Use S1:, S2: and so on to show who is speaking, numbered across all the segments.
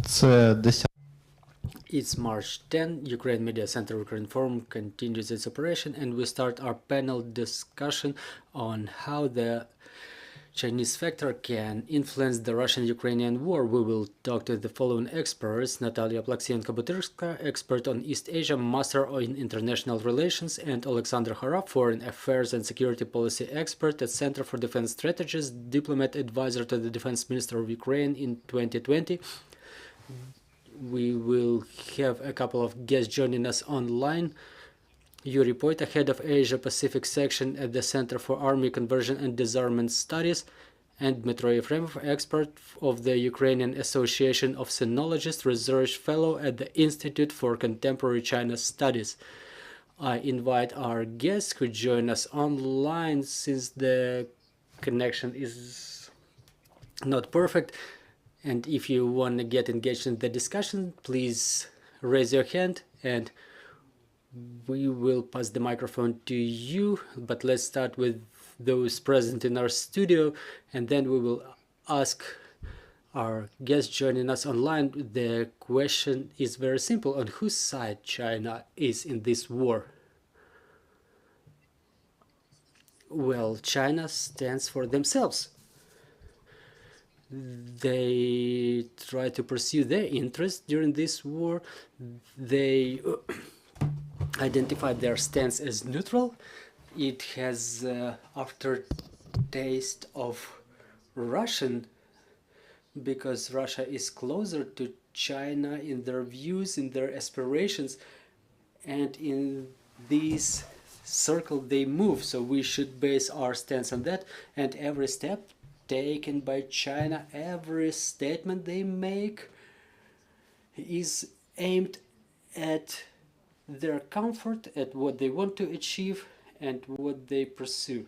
S1: Це 10.
S2: It's March 10, Ukraine Media Center Ukraine Forum continues its operation, and we start our panel discussion on how the Chinese factor can influence the Russian-Ukrainian war. We will talk to the following experts: Nataliya Plaksiienko-Butyrska, expert on East Asia, master in international relations, and Olexander Khara, foreign affairs and security policy expert at Center for Defense Strategies, diplomat advisor to the Defense Minister of Ukraine in 2020. We will have a couple of guests joining us online. Yurii, Poita, head of Asia Pacific section at the Center for Army Conversion and Disarmament Studies, and Dmitry Efremov, expert of the Ukrainian Association of Sinologists, research fellow at the Institute for Contemporary China Studies. I invite our guests who join us online since the connection is not perfect. And if you want to get engaged in the discussion, please raise your hand and we will pass the microphone to you. But let's start with those present in our studio, and then we will ask our guests joining us online. The question is very simple: on whose side China is in this war? Well, China stands for themselves. They try to pursue their interests during this war. They identified their stance as neutral. It has aftertaste of Russian, because Russia is closer to China in their views, in their aspirations, and in this circle they move. So we should base our stance on that, and every step taken by China, every statement they make is aimed at their comfort, at what they want to achieve and what they pursue.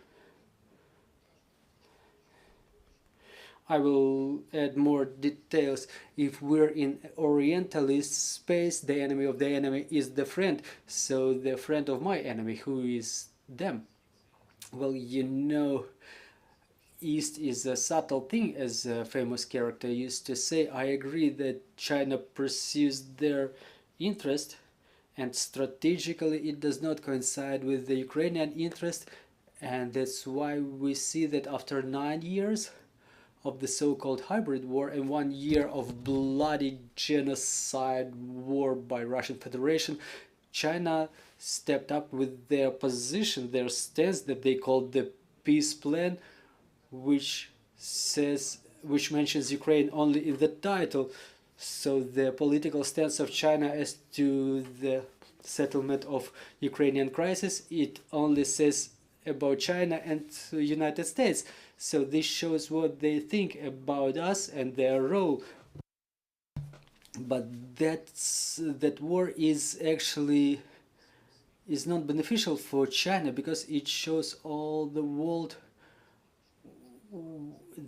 S2: I will add more details. If we're in Orientalist space, the enemy of the enemy is the friend. So the friend of my enemy, who is them? Well, you know, East is a subtle thing, as a famous character used to say. I agree that China pursues their interest, and strategically it does not coincide with the Ukrainian interest, and that's why we see that after 9 years of the so-called hybrid war and 1 year of bloody genocide war by Russian Federation, China stepped up with their position, their stance that they called the peace plan, which mentions Ukraine only in the title. So the political stance of China as to the settlement of Ukrainian crisis, it only says about China and the United States. So this shows what they think about us and their role. But that war is actually not beneficial for China, because it shows all the world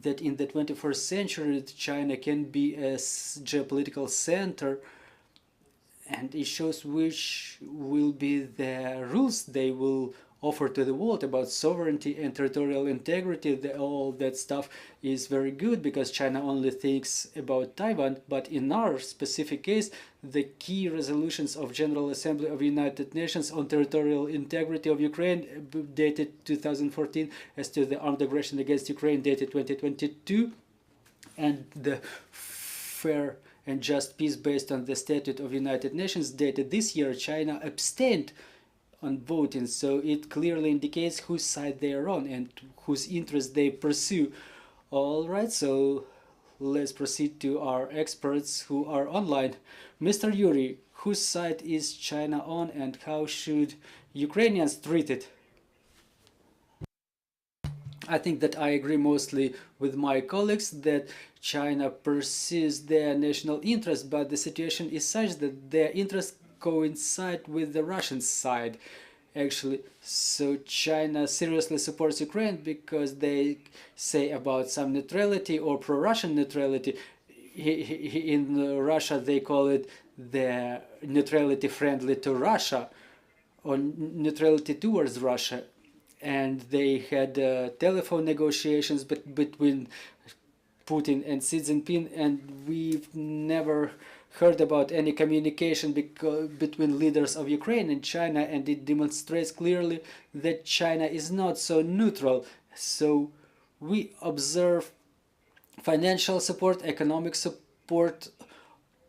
S2: that in the 21st century China can be a geopolitical center, and it shows which will be the rules they will offer to the world about sovereignty and territorial integrity. All that stuff is very good, because China only thinks about Taiwan. But in our specific case, the key resolutions of General Assembly of United Nations on territorial integrity of Ukraine, dated 2014, as to the armed aggression against Ukraine, dated 2022, and the fair and just peace based on the Statute of United Nations, dated this year, China abstained on voting. So it clearly indicates whose side they are on and whose interests they pursue. All right, so let's proceed to our experts who are online. Mr. Yurii, whose side is China on, and how should Ukrainians treat it? I think that I agree mostly with my colleagues that China pursues their national interest, but the situation is such that their interests coincide with the Russian side, actually. So China seriously supports Ukraine because they say about some neutrality or pro-Russian neutrality. In Russia they call it the neutrality friendly to Russia, or neutrality towards Russia. And they had telephone negotiations between Putin and Xi Jinping, and we've never heard about any communication between leaders of Ukraine and China, and it demonstrates clearly that China is not so neutral. So we observe financial support, economic support,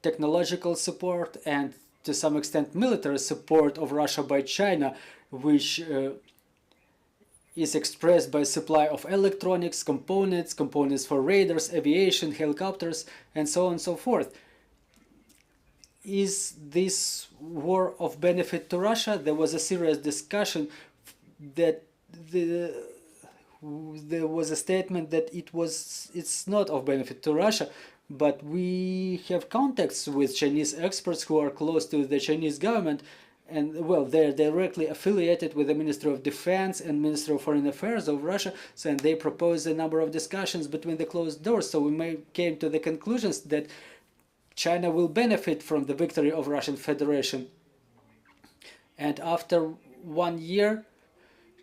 S2: technological support, and to some extent military support of Russia by China, which is expressed by supply of electronics, components for radars, aviation, helicopters, and so on and so forth. Is this war of benefit to Russia? There was a serious discussion that there was a statement that it's not of benefit to Russia, but we have contacts with Chinese experts who are close to the Chinese government, and well, they're directly affiliated with the Ministry of Defense and Ministry of Foreign Affairs of Russia, so, and they propose a number of discussions between the closed doors. So we came to the conclusions that China will benefit from the victory of Russian Federation. And after 1 year,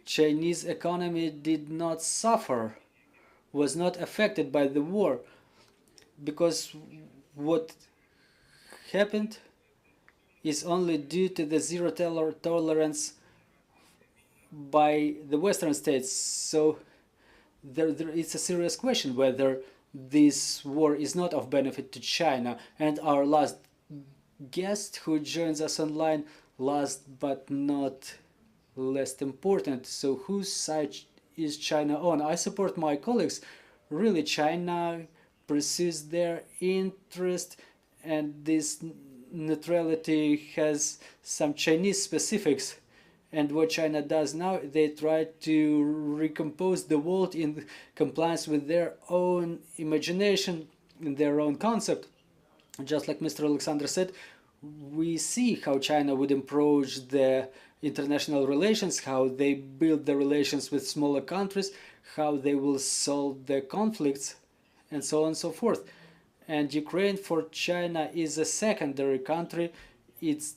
S2: Chinese economy did not suffer, was not affected by the war, because what happened is only due to the zero tolerance by the Western states. So it's a serious question whether this war is not of benefit to China. And our last guest who joins us online, last but not least important, so whose side is China on? I support my colleagues. Really, China pursues their interest, and this neutrality has some Chinese specifics. And what China does now, they try to recompose the world in compliance with their own imagination, in their own concept. Just like Mr. Olexander said, we see how China would approach the international relations, how they build the relations with smaller countries, how they will solve the conflicts, and so on and so forth. And Ukraine for China is a secondary country. It's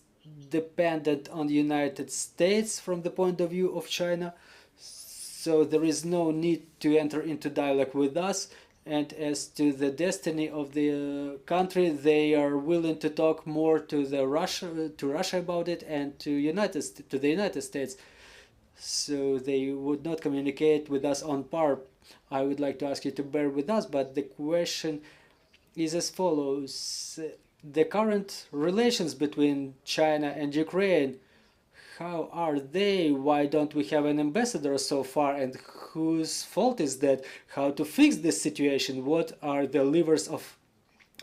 S2: dependent on the United States from the point of view of China. So there is no need to enter into dialogue with us. And as to the destiny of the country, they are willing to talk more to Russia about it, and to the United States. So they would not communicate with us on par. I would like to ask you to bear with us, but the question is as follows. The current relations between China and Ukraine, how are they? Why don't we have an ambassador so far? And whose fault is that? How to fix this situation? What are the levers of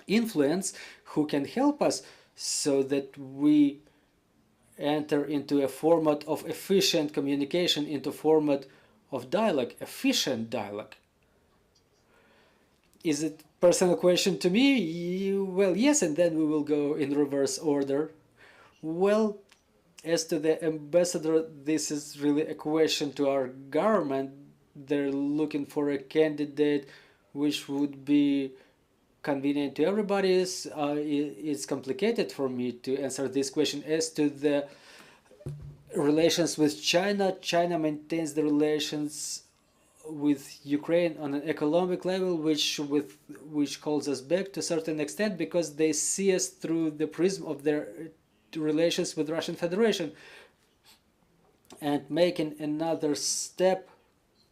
S2: influence who can help us so that we enter into a format of efficient communication, into a format of dialogue, efficient dialogue? Is it a personal question to me? Well, yes, and then we will go in reverse order. Well, as to the ambassador, this is really a question to our government. They're looking for a candidate which would be convenient to everybody. It's complicated for me to answer this question. As to the relations with China, China maintains the relations with Ukraine on an economic level, which calls us back to a certain extent, because they see us through the prism of their relations with Russian Federation, and making another step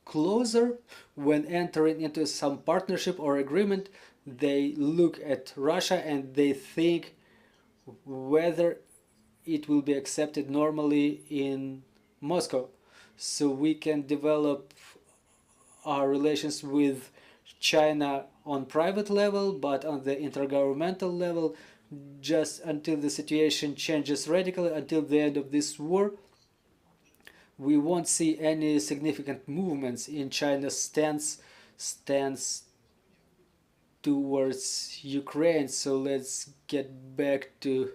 S2: closer when entering into some partnership or agreement, they look at Russia and they think whether it will be accepted normally in Moscow. So we can develop our relations with China on private level, but on the intergovernmental level, just until the situation changes radically, until the end of this war, we won't see any significant movements in China's stance towards Ukraine. So let's get back to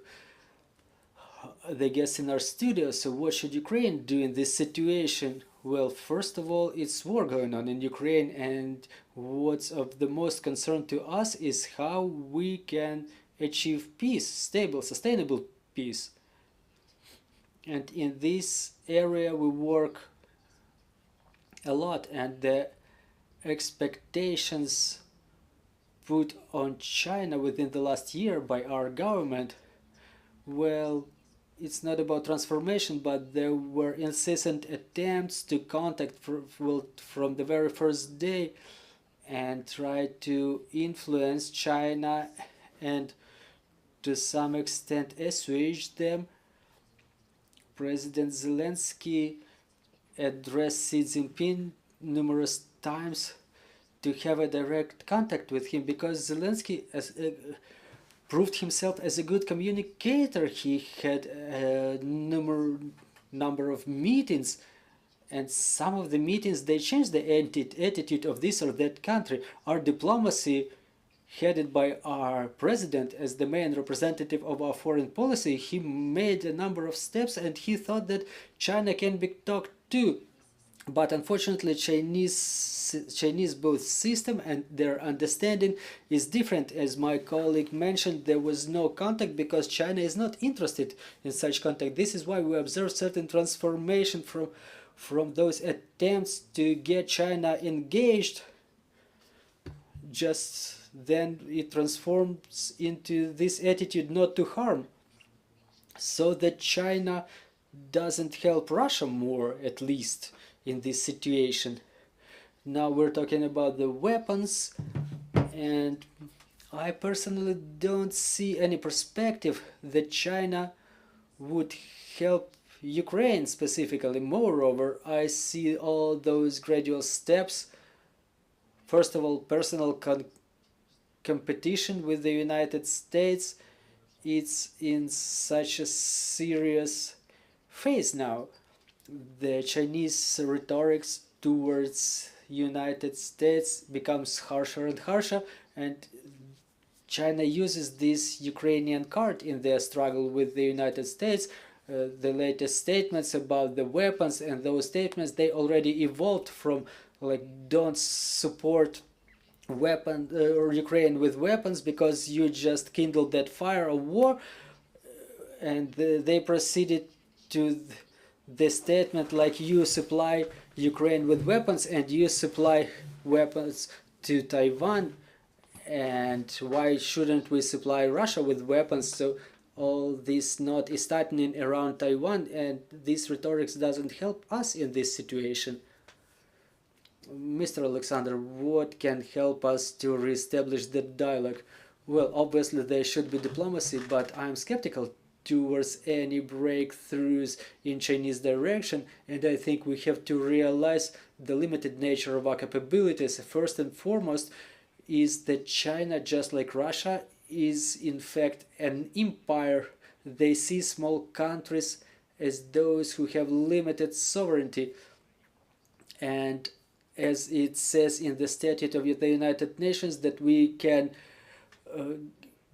S2: the guests in our studio. So what should Ukraine do in this situation? Well, first of all, it's war going on in Ukraine, and what's of the most concern to us is how we can achieve peace, stable, sustainable peace. And in this area we work a lot, and the expectations put on China within the last year by our government, well, it's not about transformation, but there were incessant attempts to contact from the very first day and try to influence China and to some extent assuage them. President Zelensky addressed Xi Jinping numerous times to have a direct contact with him, because Zelensky proved himself as a good communicator. He had a number of meetings, and some of the meetings they changed the attitude of this or that country. Our diplomacy, headed by our president as the main representative of our foreign policy, he made a number of steps, and he thought that China can be talked to. But unfortunately, Chinese both system and their understanding is different. As my colleague mentioned, there was no contact because China is not interested in such contact. This is why we observe certain transformation from those attempts to get China engaged. Just then it transforms into this attitude not to harm, so that China doesn't help Russia more, at least in this situation. Now we're talking about the weapons, and I personally don't see any perspective that China would help Ukraine specifically. Moreover, I see all those gradual steps. First of all, personal competition with the United States. It's in such a serious phase now. The Chinese rhetoric towards United States becomes harsher and harsher, and China uses this Ukrainian card in their struggle with the United States. The latest statements about the weapons, and those statements, they already evolved from like, don't support or Ukraine with weapons because you just kindled that fire of war, and they proceeded to the statement like, you supply Ukraine with weapons and you supply weapons to Taiwan, and why shouldn't we supply Russia with weapons? So all this knot is tightening around Taiwan, and this rhetoric doesn't help us in this situation. Mr. Alexander, what can help us to re-establish the dialogue? Well, obviously there should be diplomacy, but I'm skeptical towards any breakthroughs in Chinese direction, and I think we have to realize the limited nature of our capabilities. First and foremost is that China, just like Russia, is in fact an empire. They see small countries as those who have limited sovereignty, and as it says in the Statute of the United Nations that we can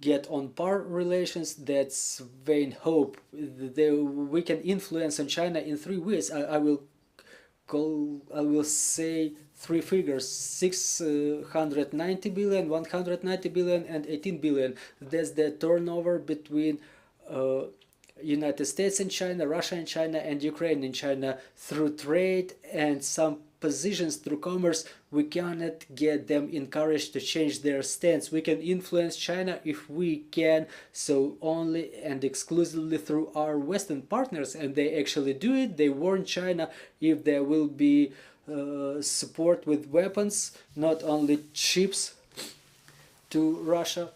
S2: get on par relations, that's vain hope. We can influence on China in three ways. I will say three figures: 690 billion, 190 billion, and 18 billion. That's the turnover between United States and China, Russia and China, and Ukraine and China. Through trade and some positions through commerce, we cannot get them encouraged to change their stance. We can influence China if we can, so only and exclusively through our Western partners, and they actually do it. They warn China if there will be support with weapons, not only chips to Russia.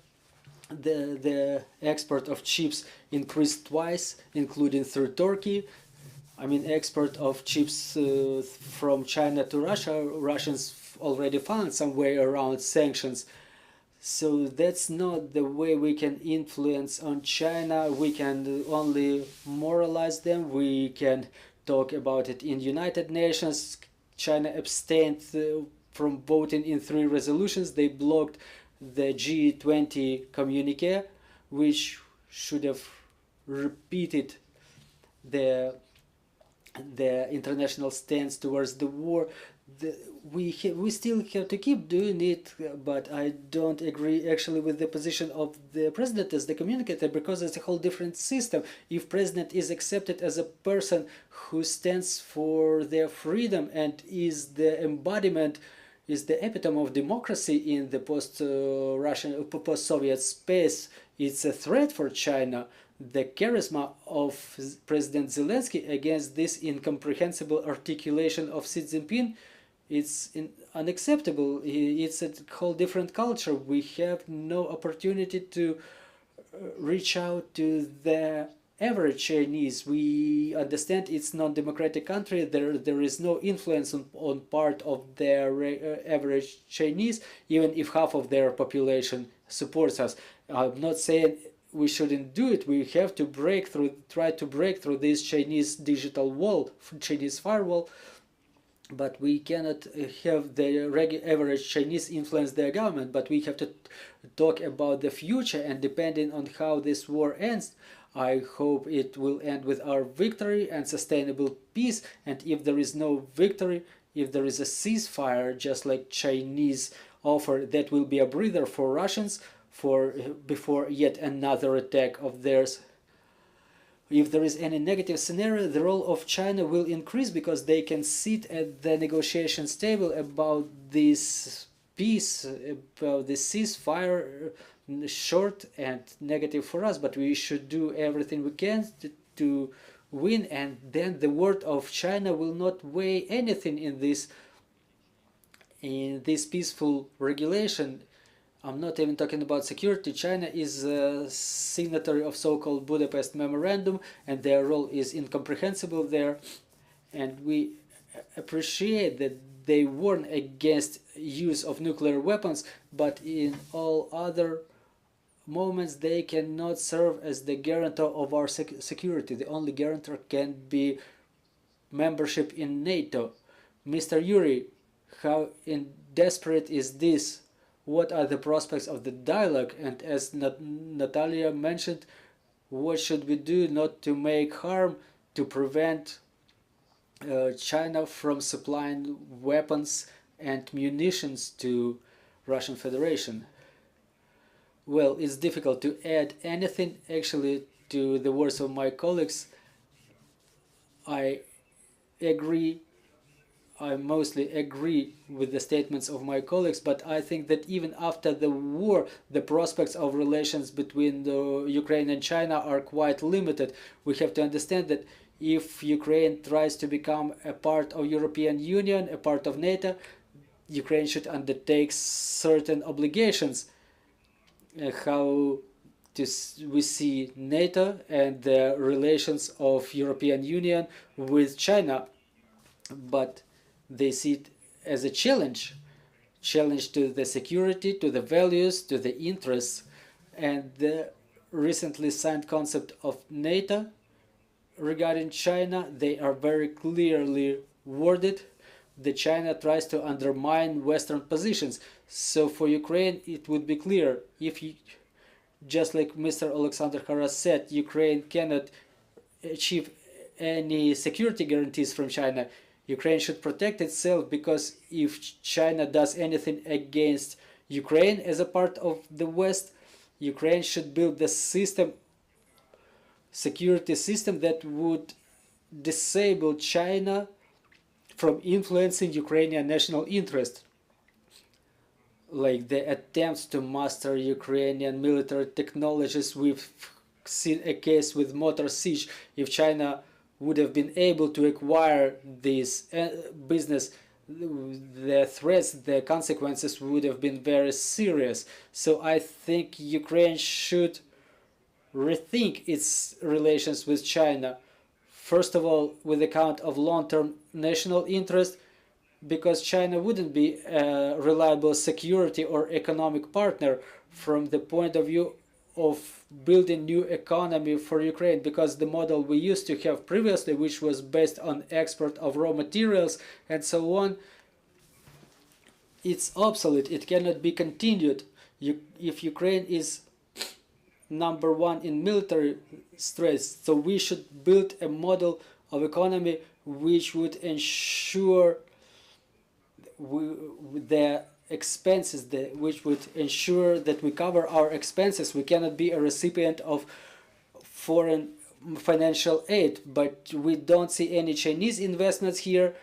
S2: The export of chips increased twice, including through Turkey. I mean, export of chips from China to Russia, Russians already found some way around sanctions. So that's not the way we can influence on China. We can only moralize them. We can talk about it in United Nations. China abstained from voting in 3 resolutions. They blocked the G20 communique, which should have repeated the international stance towards the war. We still have to keep doing it, but I don't agree actually with the position of the president as the communicator, because it's a whole different system. If president is accepted as a person who stands for their freedom and is the embodiment is the epitome of democracy in the post-Russian, post-Soviet space. It's a threat for China. The charisma of President Zelensky against this incomprehensible articulation of Xi Jinping, it's unacceptable. It's a whole different culture. We have no opportunity to reach out to the average Chinese. We understand it's non-democratic country. There is no influence on part of their average Chinese, even if half of their population supports us. I'm not saying we shouldn't do it. We have to try to break through this Chinese digital wall, Chinese firewall. But we cannot have the average Chinese influence their government. But we have to talk about the future, and depending on how this war ends, I hope it will end with our victory and sustainable peace. And if there is no victory, if there is a ceasefire, just like Chinese offer, that will be a breather for Russians before yet another attack of theirs. If there is any negative scenario, the role of China will increase because they can sit at the negotiation table about this peace, about this ceasefire, short and negative for us. But we should do everything we can to win, and then the word of China will not weigh anything in this peaceful regulation. I'm not even talking about security. China is a signatory of so-called Budapest Memorandum, and their role is incomprehensible there. And we appreciate that they warn against use of nuclear weapons, but in all other moments they cannot serve as the guarantor of our security. The only guarantor can be membership in NATO. Mr. Yurii, how desperate is this? What are the prospects of the dialogue? And as Nataliya mentioned, what should we do not to make harm, to prevent China from supplying weapons and munitions to Russian Federation? Well, it's difficult to add anything actually to the words of my colleagues. I mostly agree with the statements of my colleagues, but I think that even after the war, the prospects of relations between the Ukraine and China are quite limited. We have to understand that if Ukraine tries to become a part of European Union, a part of NATO, Ukraine should undertake certain obligations. We see NATO and the relations of European Union with China, but they see it as a challenge to the security, to the values, to the interests. And the recently signed concept of NATO regarding China, they are very clearly worded that China tries to undermine Western positions. So for Ukraine, it would be clear, just like Mr. Olexander Khara said, Ukraine cannot achieve any security guarantees from China. Ukraine should protect itself, because if China does anything against Ukraine as a part of the West, Ukraine should build the security system that would disable China from influencing Ukrainian national interest. Like the attempts to master Ukrainian military technologies, we've seen a case with Motor Siege. If China would have been able to acquire this business, the threats, the consequences would have been very serious. So I think Ukraine should rethink its relations with China. First of all, with account of long-term national interest, because China wouldn't be a reliable security or economic partner from the point of view of building new economy for Ukraine, because the model we used to have previously, which was based on export of raw materials and so on, it's obsolete. It cannot be continued. If Ukraine is number one in military strength, so we should build a model of economy which would ensure the expenses, which would ensure that we cover our expenses. We cannot be a recipient of foreign financial aid, but we don't see any Chinese investments here.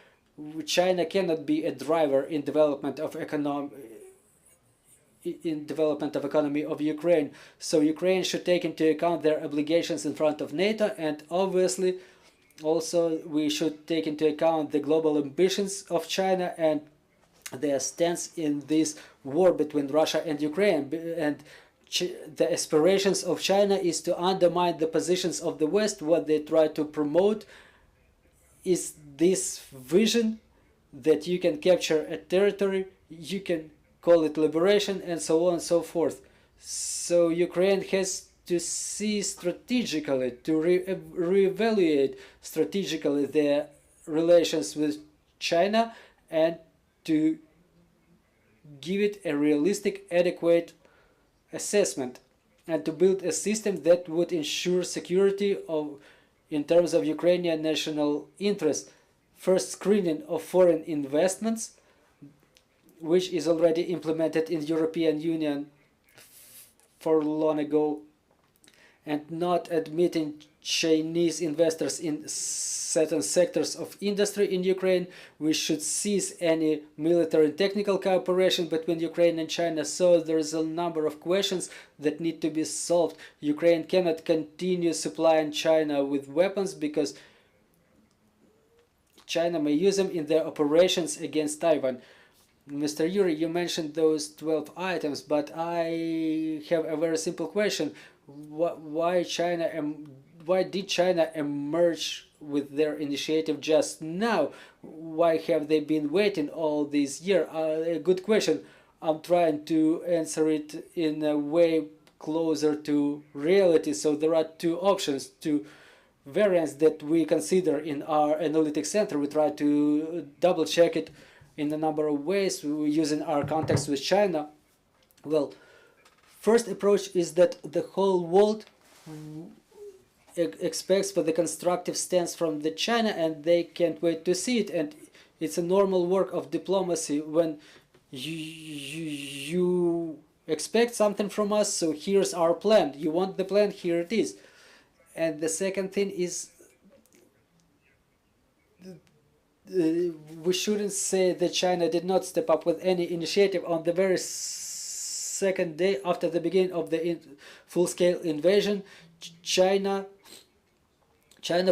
S2: China cannot be a driver in development of economy of Ukraine. So Ukraine should take into account their obligations in front of NATO, and obviously also we should take into account the global ambitions of China and their stance in this war between Russia and Ukraine. And the aspirations of China is to undermine the positions of the West. What they try to promote is this vision that you can capture a territory, you can call it liberation, and so on and so forth. So Ukraine has to see strategically, to reevaluate strategically their relations with China, and to give it a realistic, adequate assessment, and to build a system that would ensure security in terms of Ukrainian national interest. First, screening of foreign investments, which is already implemented in the European Union for long ago, and not admitting Chinese investors in certain sectors of industry in Ukraine. We should cease any military and technical cooperation between Ukraine and China. So there's a number of questions that need to be solved. Ukraine cannot continue supplying China with weapons because China may use them in their operations against Taiwan. Mr. Yurii, you mentioned those 12 items, but I have a very simple question. Why did China emerge with their initiative just now? Why have they been waiting all these years? A good question. I'm trying to answer it in a way closer to reality. So there are two options, two variants that we consider in our analytics center. We try to double check it in a number of ways using our contacts with China. Well, first approach is that the whole world expects for the constructive stance from the China, and they can't wait to see it. And it's a normal work of diplomacy when you expect something from us, so here's our plan. You want the plan, here it is. And the second thing is, we shouldn't say that China did not step up with any initiative. On the very second day after the beginning of the full-scale invasion, China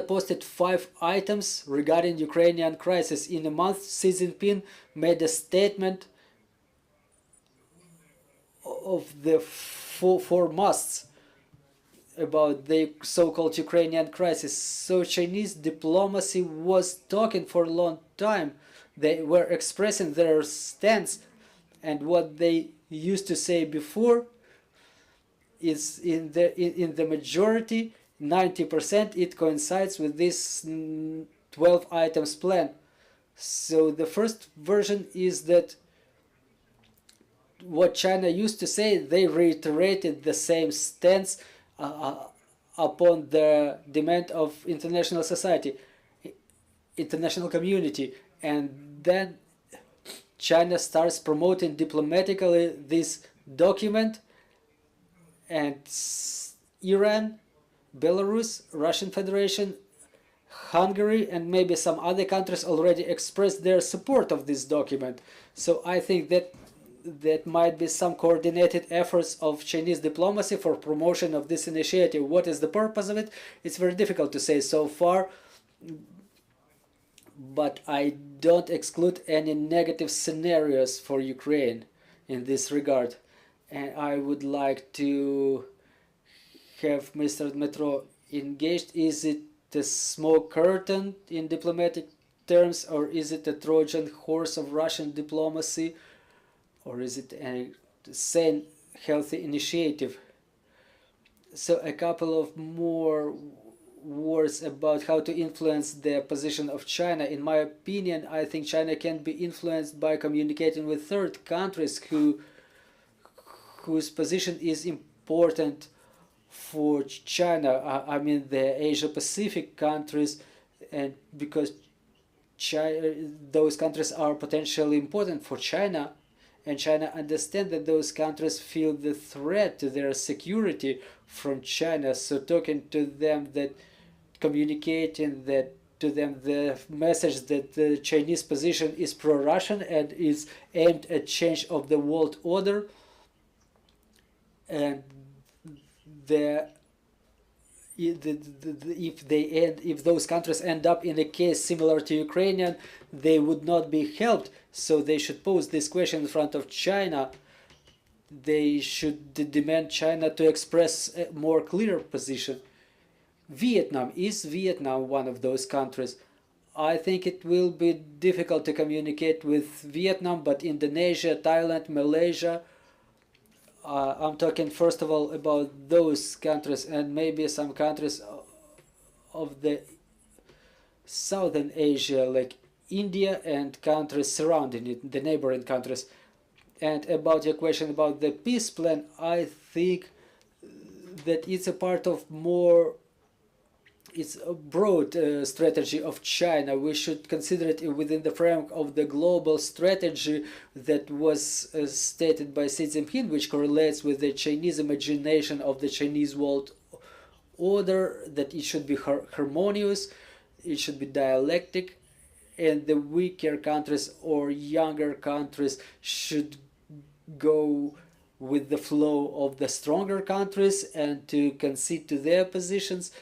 S2: posted 5 items regarding Ukrainian crisis. In a month, Xi Jinping made a statement of the four musts about the so-called Ukrainian crisis. So Chinese diplomacy was talking for a long time. They were expressing their stance, and what they used to say before is in the majority, 90%, it coincides with this 12 items plan. So the first version is that what China used to say, they reiterated the same stance upon the demand of international society, international community, and then China starts promoting diplomatically this document, and Iran, Belarus, Russian Federation, Hungary, and maybe some other countries already expressed their support of this document. So I think that might be some coordinated efforts of Chinese diplomacy for promotion of this initiative. What is the purpose of it? It's very difficult to say so far, but I don't exclude any negative scenarios for Ukraine in this regard. And I would like to have Mr. Dmytro engaged. Is it the smoke curtain in diplomatic terms, or is it a Trojan horse of Russian diplomacy, or is it a sane, healthy initiative? So a couple of more words about how to influence the position of China. In my opinion, I think China can be influenced by communicating with third countries whose position is important for China. I mean the Asia-Pacific countries, and because those countries are potentially important for China, and China understands that those countries feel the threat to their security from China. So talking to them, that communicating that to them the message that the Chinese position is pro-Russian and is aimed at change of the world order, and if those countries end up in a case similar to Ukrainian, they would not be helped. So they should pose this question in front of China. They should demand China to express a more clear position. Vietnam, is Vietnam one of those countries? I think it will be difficult to communicate with Vietnam, but Indonesia, Thailand, Malaysia, I'm talking first of all about those countries, and maybe some countries of the Southern Asia, like India and countries surrounding it, the neighboring countries. And about your question about the peace plan, I think that it's a part of it's a broad strategy of China. We should consider it within the framework of the global strategy that was stated by Xi Jinping, which correlates with the Chinese imagination of the Chinese world order, that it should be harmonious, it should be dialectic, and the weaker countries or younger countries should go with the flow of the stronger countries and to concede to their positions.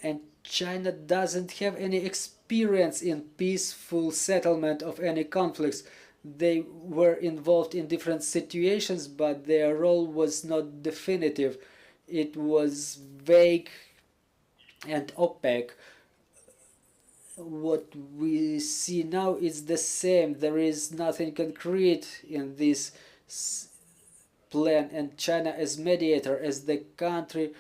S2: And China doesn't have any experience in peaceful settlement of any conflicts. They were involved in different situations, but their role was not definitive. It was vague and opaque. What we see now is the same. There is nothing concrete in this plan, and China as mediator, as the country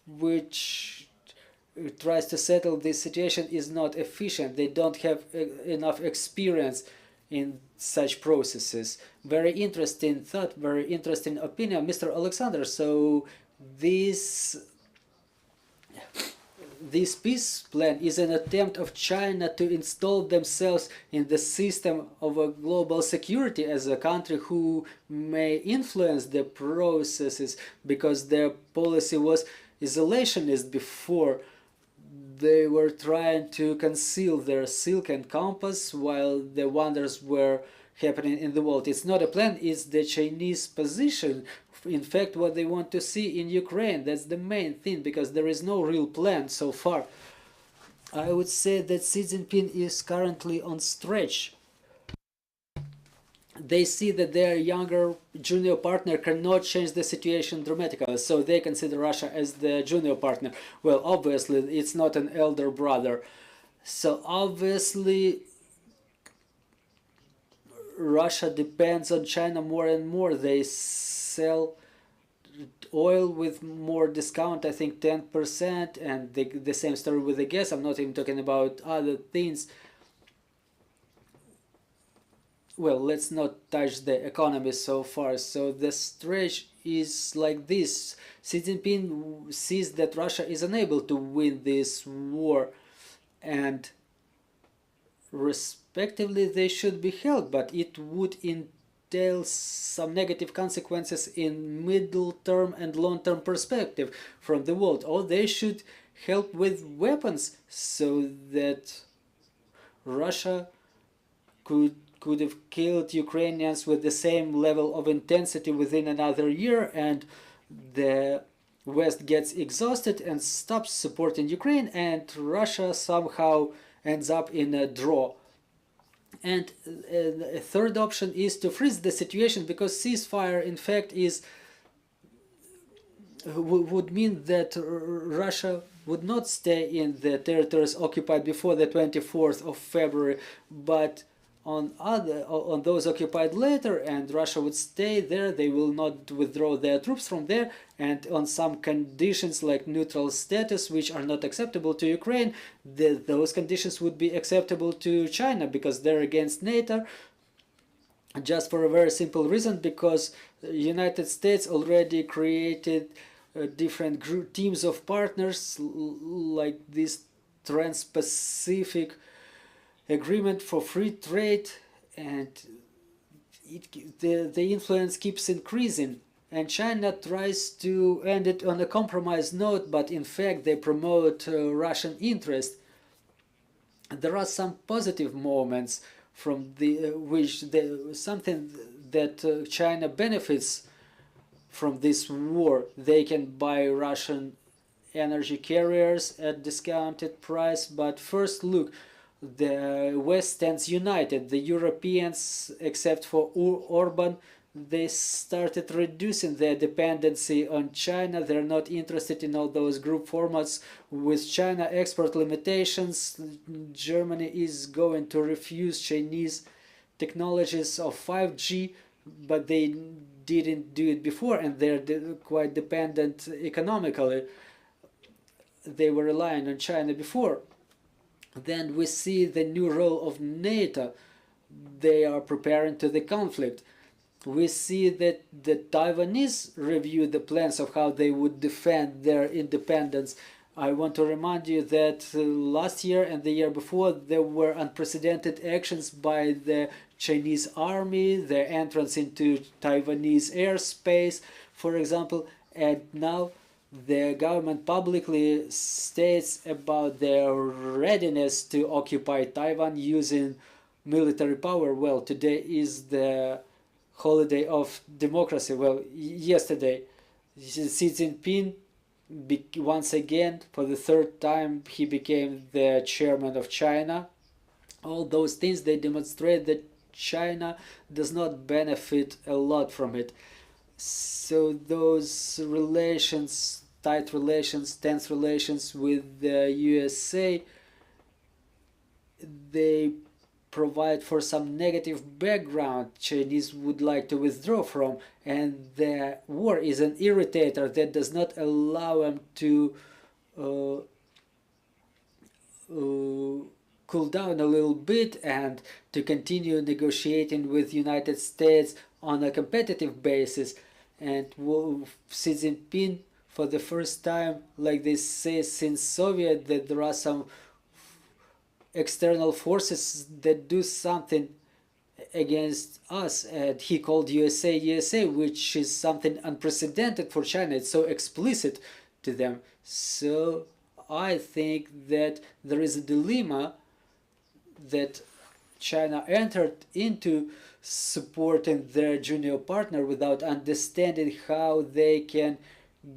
S2: which tries to settle this situation, is not efficient. They don't have enough experience in such processes. Very interesting thought, very interesting opinion, Mr. Olexander. So this peace plan is an attempt of China to install themselves in the system of a global security as a country who may influence the processes, because their policy was isolationist before. They were trying to conceal their silken compass while the wonders were happening in the world. It's not a plan, it's the Chinese position. In fact, what they want to see in Ukraine, that's the main thing, because there is no real plan so far. I would say that Xi Jinping is currently on stretch. They see that their younger junior partner cannot change the situation dramatically, so they consider Russia as the junior partner. Well, obviously, it's not an elder brother. So obviously, Russia depends on China more and more. They sell oil with more discount, I think 10%, and the same story with the gas. I'm not even talking about other things. Well, let's not touch the economy so far. So the stretch is like this. Xi Jinping sees that Russia is unable to win this war, and respectively they should be held, but it would entail some negative consequences in middle term and long term perspective from the world. Or they should help with weapons so that Russia could have killed Ukrainians with the same level of intensity within another year, and the West gets exhausted and stops supporting Ukraine, and Russia somehow ends up in a draw. And a third option is to freeze the situation, because ceasefire in fact would mean that Russia would not stay in the territories occupied before the 24th of February, but on those occupied later, and Russia would stay there. They will not withdraw their troops from there, and on some conditions like neutral status, which are not acceptable to Ukraine, those conditions would be acceptable to China, because they're against NATO, just for a very simple reason, because the United States already created different teams of partners, like this Trans-Pacific Agreement for free trade, and the influence keeps increasing. and China tries to end it on a compromise note, but in fact they promote Russian interest. There are some positive moments from something that China benefits from this war. They can buy Russian energy carriers at discounted price, but first look, the West stands united. The Europeans, except for Orban, they started reducing their dependency on China. They're not interested in all those group formats with China export limitations. Germany is going to refuse Chinese technologies of 5G, but they didn't do it before, and they're quite dependent economically. They were relying on China before. Then we see the new role of NATO. They are preparing to the conflict. We see that the Taiwanese review the plans of how they would defend their independence. I want to remind you that last year and the year before there were unprecedented actions by the Chinese army, their entrance into Taiwanese airspace, for example, and now the government publicly states about their readiness to occupy Taiwan using military power. Well, today is the holiday of democracy. Well, yesterday, Xi Jinping, once again, for the third time, he became the chairman of China. All those things, they demonstrate that China does not benefit a lot from it. So those relations, tight relations, tense relations with the USA, they provide for some negative background Chinese would like to withdraw from, and the war is an irritator that does not allow them to cool down a little bit and to continue negotiating with United States on a competitive basis. And Xi Jinping, for the first time, like they say since Soviet, that there are some external forces that do something against us, and he called USA, which is something unprecedented for China. It's so explicit to them. So I think that there is a dilemma that China entered into, supporting their junior partner without understanding how they can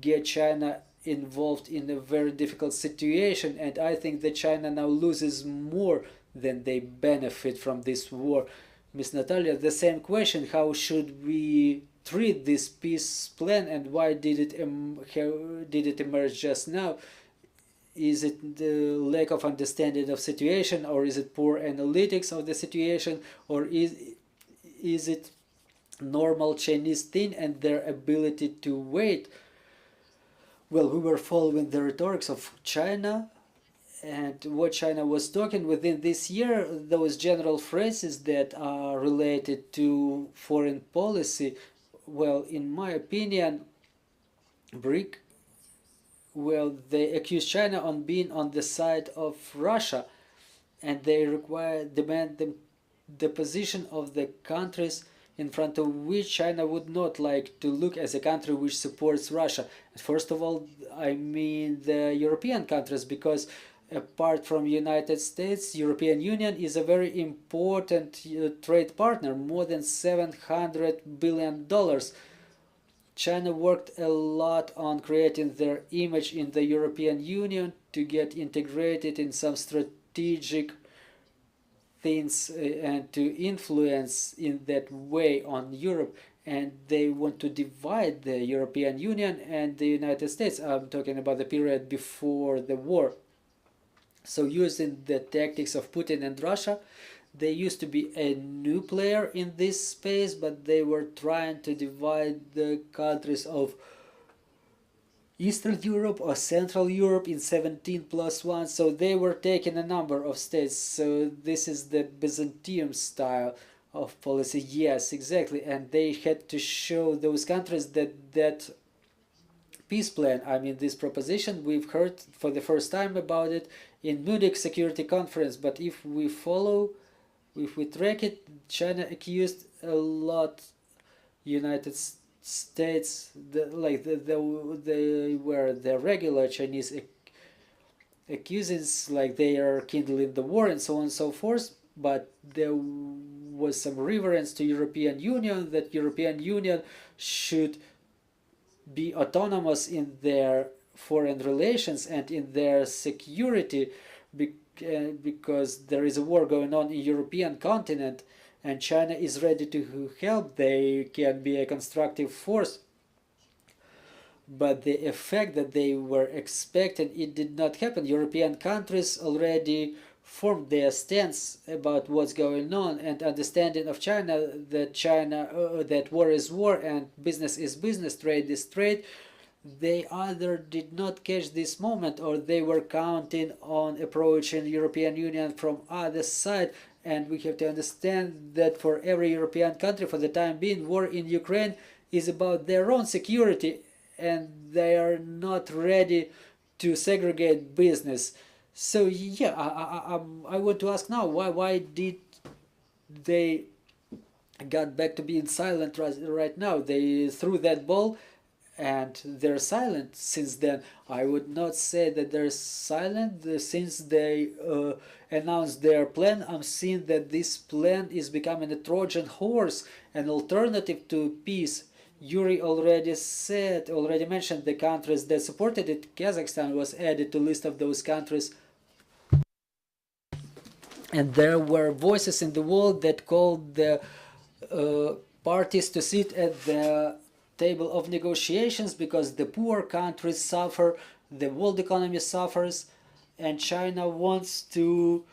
S2: get China involved in a very difficult situation. And I think that China now loses more than they benefit from this war. Ms. Nataliya, the same question: how should we treat this peace plan, and why did it emerge just now? Is it the lack of understanding of situation, or is it poor analytics of the situation, or is it normal Chinese thing and their ability to wait? Well, we were following the rhetorics of China and what China was talking within this year, those general phrases that are related to foreign policy. Well, in my opinion, BRIC, well, they accuse China on being on the side of Russia, and they demand the position of the countries in front of which China would not like to look as a country which supports Russia. First of all, I mean the European countries, because apart from United States, European Union is a very important trade partner, more than $700 billion. China worked a lot on creating their image in the European Union to get integrated in some strategic things and to influence in that way on Europe. And they want to divide the European Union and the United States. I'm talking about the period before the war. So using the tactics of Putin and Russia, they used to be a new player in this space, but they were trying to divide the countries of Eastern Europe or Central Europe in 17+1. So they were taking a number of states. So this is the Byzantium style of policy. Yes, exactly. And they had to show those countries that peace plan, I mean this proposition, we've heard for the first time about it in Munich Security Conference. But if we track it, China accused a lot United States, they were the regular Chinese accusers, like they are kindling the war and so on and so forth. But there was some reverence to European Union, that European Union should be autonomous in their foreign relations and in their security, because there is a war going on in European continent and China is ready to help. They can be a constructive force. But the effect that they were expecting, it did not happen. European countries already formed their stance about what's going on and understanding of China, that war is war and business is business, trade is trade. They either did not catch this moment or they were counting on approaching European Union from other side. And we have to understand that for every European country, for the time being, war in Ukraine is about their own security, and they are not ready to segregate business. So yeah, I want to ask now, why did they got back to being silent right now? They threw that ball and they're silent since then. I would not say that they're silent since they announced their plan. I'm seeing that this plan is becoming a Trojan horse, an alternative to peace. Yurii already mentioned the countries that supported it. Kazakhstan was added to list of those countries. And there were voices in the world that called the parties to sit at the table of negotiations because the poor countries suffer, the world economy suffers, and China wants to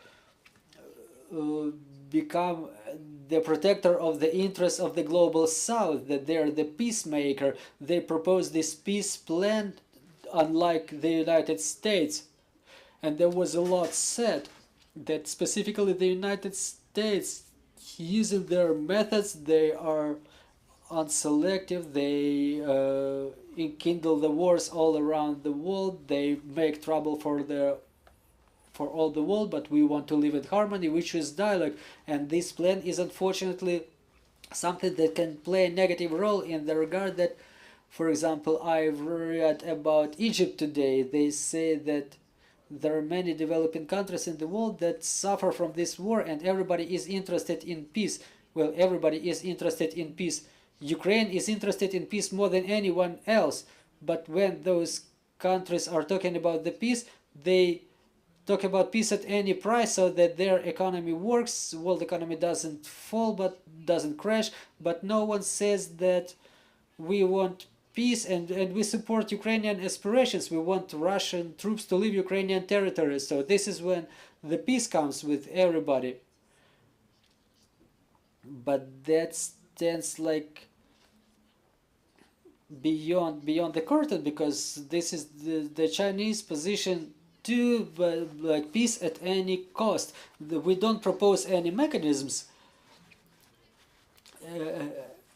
S2: become the protector of the interests of the global south, that they're the peacemaker. They propose this peace plan unlike the United States. And there was a lot said that specifically the United States, using their methods, they are unselective, they enkindle the wars all around the world, they make trouble for all the world, but we want to live in harmony, which is dialogue. And this plan is unfortunately something that can play a negative role in the regard that, for example, I've read about Egypt today. They say that there are many developing countries in the world that suffer from this war and everybody is interested in peace. Well, everybody is interested in peace. Ukraine is interested in peace more than anyone else. But when those countries are talking about the peace, they talk about peace at any price so that their economy works, world economy doesn't fall but doesn't crash. But no one says that we want peace and we support Ukrainian aspirations. We want Russian troops to leave Ukrainian territory. So this is when the peace comes with everybody. But that stands like beyond the curtain, because this is the Chinese position to like peace at any cost. We don't propose any mechanisms.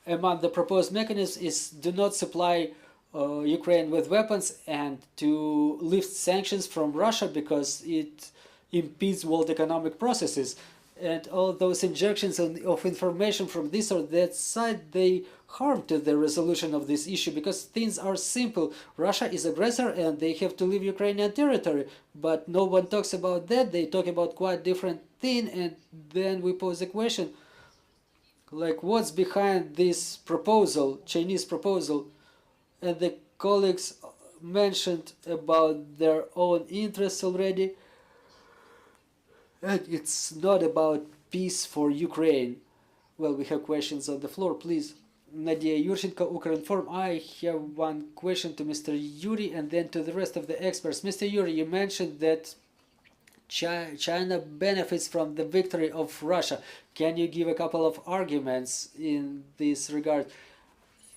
S2: Among the proposed mechanisms is do not supply Ukraine with weapons and to lift sanctions from Russia because it impedes world economic processes. And all those injections of information from this or that side, they harm to the resolution of this issue, because things are simple. Russia is aggressor and they have to leave Ukrainian territory, but no one talks about that. They talk about quite different thing, and then we pose a question like, what's behind this proposal, Chinese proposal? And the colleagues mentioned about their own interests already. And it's not about peace for Ukraine. Well, we have questions on the floor, please. Nadia Yurshenko, Ukrinform. I have one question to Mr. Yurii and then to the rest of the experts. Mr. Yurii, you mentioned that China benefits from the victory of Russia. Can you give a couple of arguments in this regard?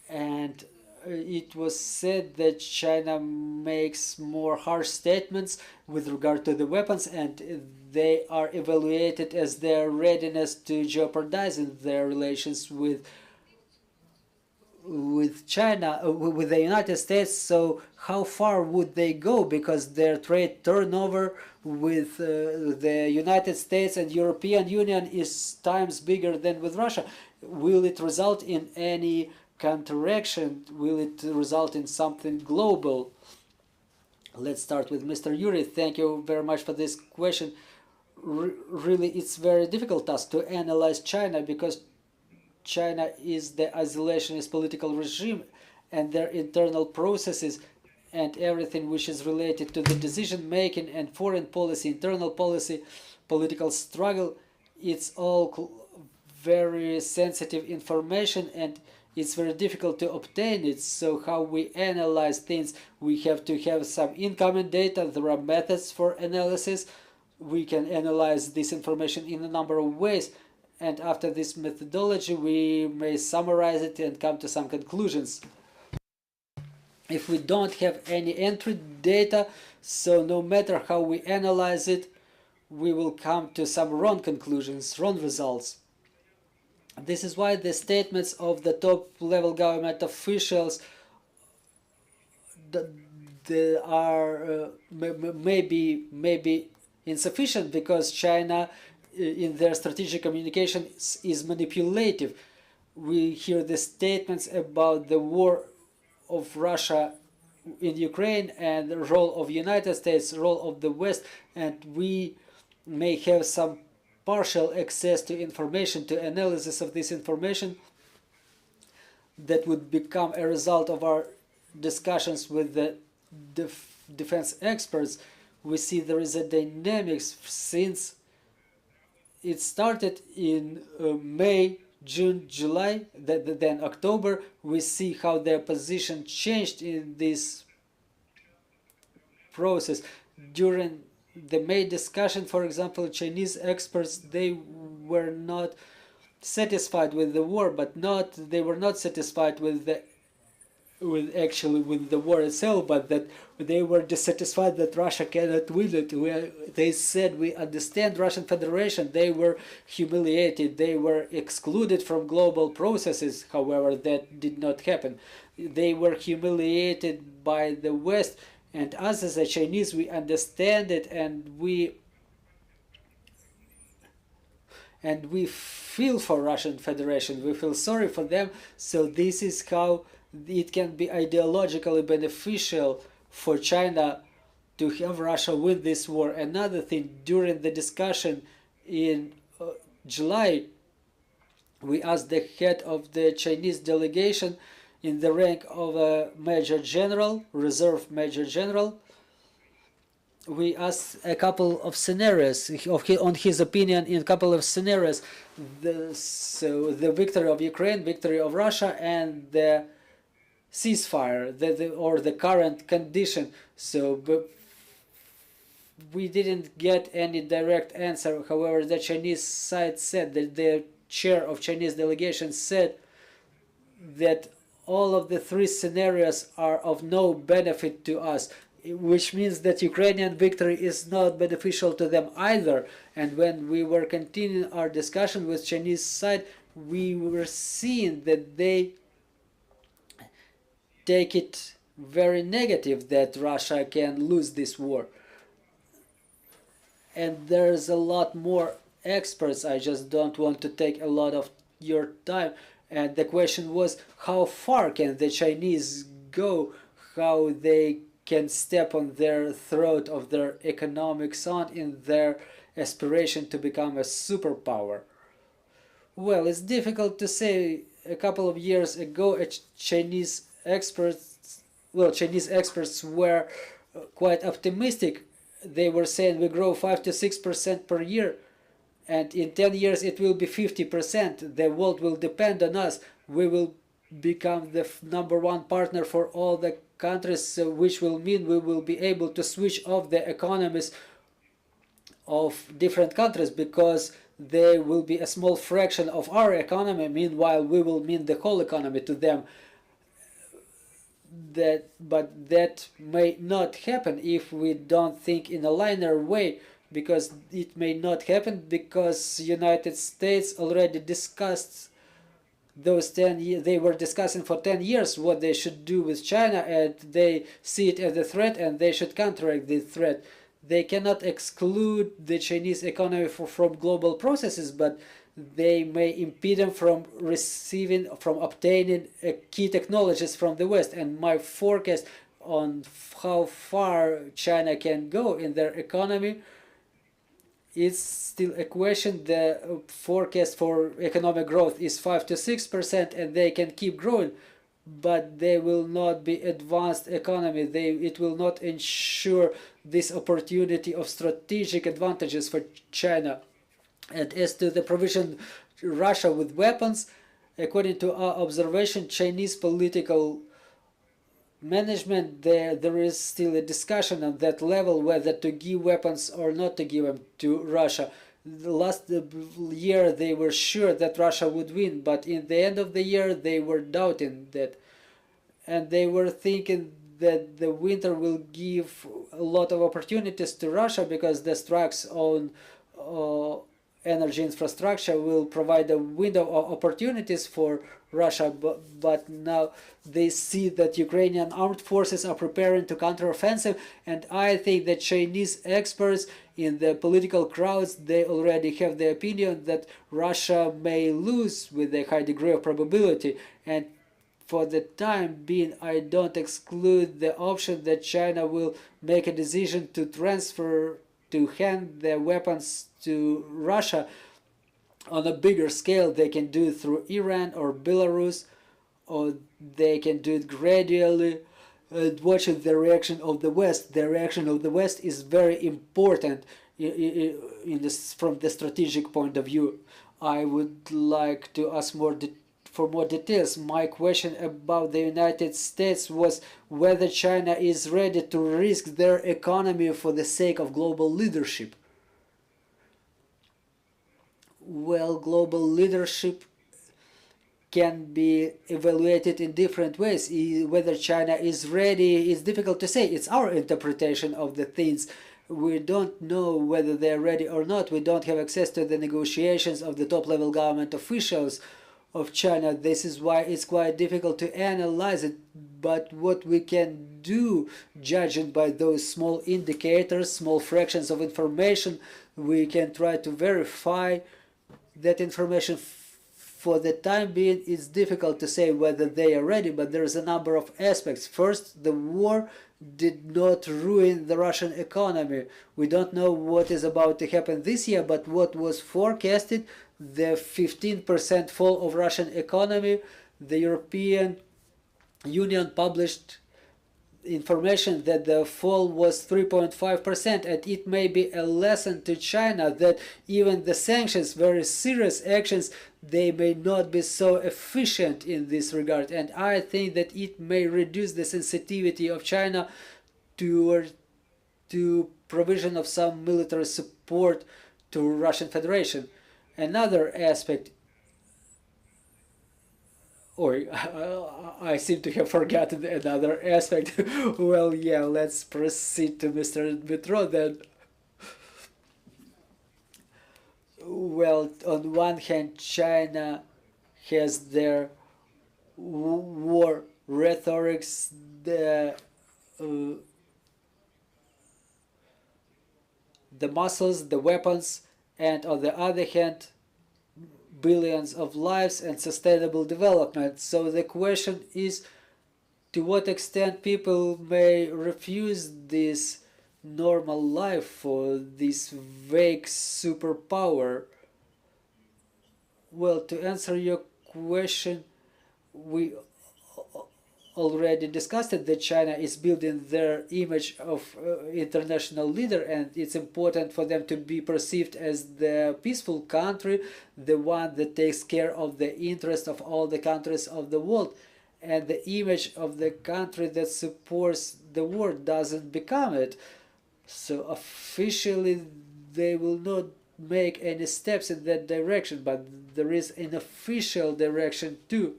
S2: And it was said that China makes more harsh statements with regard to the weapons, and they are evaluated as their readiness to jeopardizing their relations with China, with the United States. So how far would they go? Because their trade turnover with the United States and European Union is times bigger than with Russia. Will it result in any counteraction? Will it result in something global? Let's start with Mr. Yurii. Thank you very much for this question. Really, it's very difficult task to analyze China, because China is the isolationist political regime, and their internal processes and everything which is related to the decision making and foreign policy, internal policy, political struggle, it's all very sensitive information, and it's very difficult to obtain it. So how we analyze things, we have to have some incoming data. There are methods for analysis. We can analyze this information in a number of ways, and after this methodology we may summarize it and come to some conclusions. If we don't have any entry data, so no matter how we analyze it, we will come to some wrong conclusions, wrong results. This is why the statements of the top-level government officials they are maybe insufficient, because China in their strategic communication is manipulative. We hear the statements about the war of Russia in Ukraine and the role of United States, role of the West, and we may have some partial access to information, to analysis of this information that would become a result of our discussions with the defense experts. We see there is a dynamics since it started in May, June, July, then October. We see how their position changed in this process. During the May discussion, for example, Chinese experts, they were not satisfied with the war, but they were not satisfied with the war itself, but that they were dissatisfied that Russia cannot win it. They said, we understand Russian Federation. They were humiliated. They were excluded from global processes. However, that did not happen. They were humiliated by the West, and us as a Chinese, we understand it, and we feel for Russian Federation. We feel sorry for them. So this is how it can be ideologically beneficial for China to have Russia win this war. Another thing, during the discussion in July, we asked the head of the Chinese delegation in the rank of a Major General, Reserve Major General. We asked a couple of scenarios on his opinion in a couple of scenarios. So the victory of Ukraine, victory of Russia, and the ceasefire, or the current condition. So we didn't get any direct answer. However, the Chinese side said that the chair of Chinese delegation said that all of the three scenarios are of no benefit to us, which means that Ukrainian victory is not beneficial to them either. And when we were continuing our discussion with Chinese side, we were seeing that they take it very negative that Russia can lose this war. And there's a lot more experts. I just don't want to take a lot of your time. And the question was, how far can the Chinese go? How they can step on their throat of their economic son in their aspiration to become a superpower? Well, it's difficult to say. A couple of years ago, Chinese experts were quite optimistic. They were saying we grow 5 to 6% per year, and in 10 years it will be 50%. The world will depend on us. We will become the #1 partner for all the countries, which will mean we will be able to switch off the economies of different countries, because they will be a small fraction of our economy. Meanwhile, we will mean the whole economy to them. But that may not happen if we don't think in a linear way, because it may not happen because United States already discussed those 10 years. They were discussing for 10 years what they should do with China, and they see it as a threat, and they should counteract the threat. They cannot exclude the Chinese economy from global processes, but they may impede them from obtaining key technologies from the West. And my forecast on how far China can go in their economy is still a question. The forecast for economic growth is 5 to 6%, and they can keep growing, but they will not be advanced economy. It will not ensure this opportunity of strategic advantages for China. And as to the provision Russia with weapons, according to our observation, Chinese political management, there is still a discussion on that level whether to give weapons or not to give them to Russia. Last year they were sure that Russia would win, but in the end of the year they were doubting that, and they were thinking that the winter will give a lot of opportunities to Russia because the strikes on energy infrastructure will provide a window of opportunities for Russia, but now they see that Ukrainian armed forces are preparing to counteroffensive, and I think that Chinese experts in the political crowds, they already have the opinion that Russia may lose with a high degree of probability. And for the time being, I don't exclude the option that China will make a decision to hand the weapons to Russia on a bigger scale. They can do it through Iran or Belarus, or they can do it gradually, watching the reaction of the West. The reaction of the West is very important from the strategic point of view. I would like to ask for more details. My question about the United States was whether China is ready to risk their economy for the sake of global leadership. Well, global leadership can be evaluated in different ways. Whether China is ready is difficult to say. It's our interpretation of the things. We don't know whether they're ready or not. We don't have access to the negotiations of the top-level government officials of China. This is why it's quite difficult to analyze it. But what we can do, judging by those small indicators, small fractions of information, we can try to verify that information. For the time being, it's difficult to say whether they are ready, but there's a number of aspects. First, the war did not ruin the Russian economy. We don't know what is about to happen this year, but what was forecasted, the 15% fall of Russian economy, the European Union published information that the fall was 3.5%, and it may be a lesson to China that even the sanctions, very serious actions, they may not be so efficient in this regard. And I think that it may reduce the sensitivity of China to provision of some military support to Russian Federation. Another aspect, I seem to have forgotten another aspect. Well, yeah, let's proceed to Mr. Dmitro then. Well, on one hand, China has their war rhetorics, the muscles, the weapons, and on the other hand, billions of lives and sustainable development. So the question is, to what extent people may refuse this normal life for this vague superpower? Well, to answer your question, we already discussed it, that China is building their image of international leader, and it's important for them to be perceived as the peaceful country, the one that takes care of the interest of all the countries of the world. And the image of the country that supports the war doesn't become it. So officially they will not make any steps in that direction, but there is an official direction too.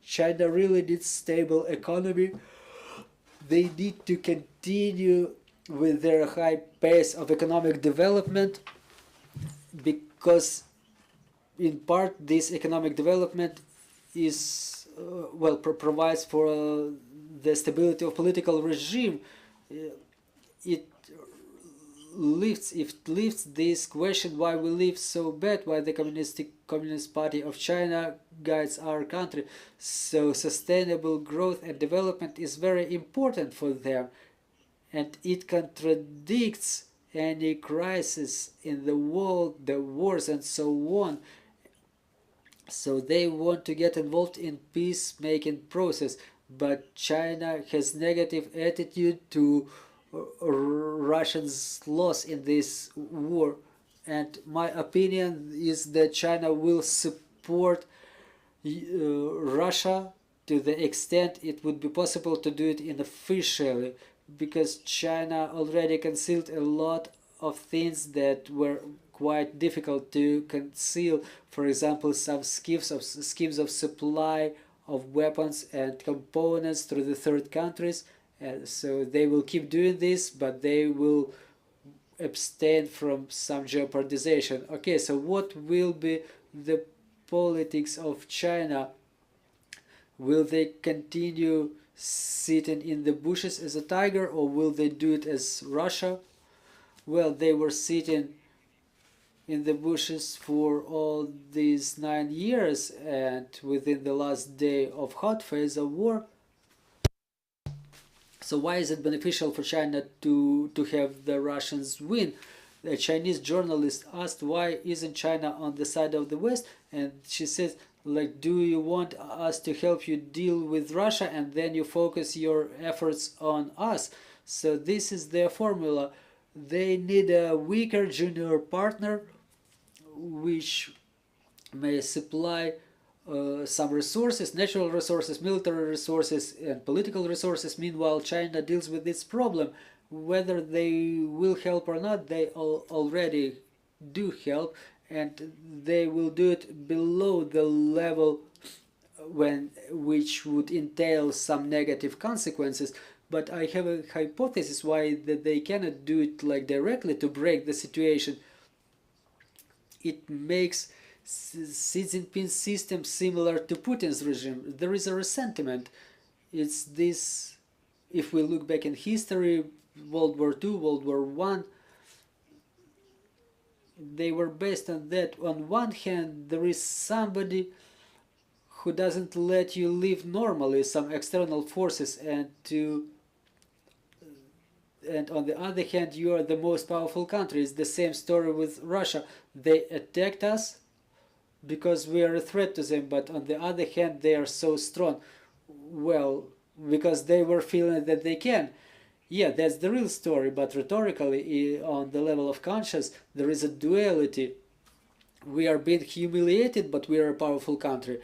S2: China really needs stable economy. They need to continue with their high pace of economic development, because in part this economic development is provides for the stability of political regime. It lifts this question why we live so bad, why the Communist Party of China guides our country. So sustainable growth and development is very important for them, and it contradicts any crisis in the world, the wars and so on. So they want to get involved in peacemaking process, but China has negative attitude to Russians' loss in this war, and my opinion is that China will support Russia to the extent it would be possible to do it unofficially, because China already concealed a lot of things that were quite difficult to conceal. For example, some schemes of supply of weapons and components through the third countries. So they will keep doing this, but they will abstain from some jeopardization. Okay, so what will be the politics of China? Will they continue sitting in the bushes as a tiger, or will they do it as Russia? Well, they were sitting in the bushes for all these 9 years, and within the last day of hot phase of war. So why is it beneficial for China to have the Russians win? A Chinese journalist asked, why isn't China on the side of the West? And she says, like, do you want us to help you deal with Russia and then you focus your efforts on us? So this is their formula. They need a weaker junior partner which may supply some resources, natural resources, military resources, and political resources. Meanwhile, China deals with this problem. Whether they will help or not, they already do help, and they will do it below the level which would entail some negative consequences. But I have a hypothesis why that they cannot do it like directly to break the situation. It makes Xi Jinping's system similar to Putin's regime. There is a resentment. It's this, if we look back in history, World War II, World War I, they were based on that. On one hand, there is somebody who doesn't let you live normally, some external forces, and on the other hand, you are the most powerful country. It's the same story with Russia. They attacked us because we are a threat to them, but on the other hand, they are so strong. Well, because they were feeling that they can. Yeah, that's the real story, but rhetorically, on the level of conscience, there is a duality. We are being humiliated, but we are a powerful country.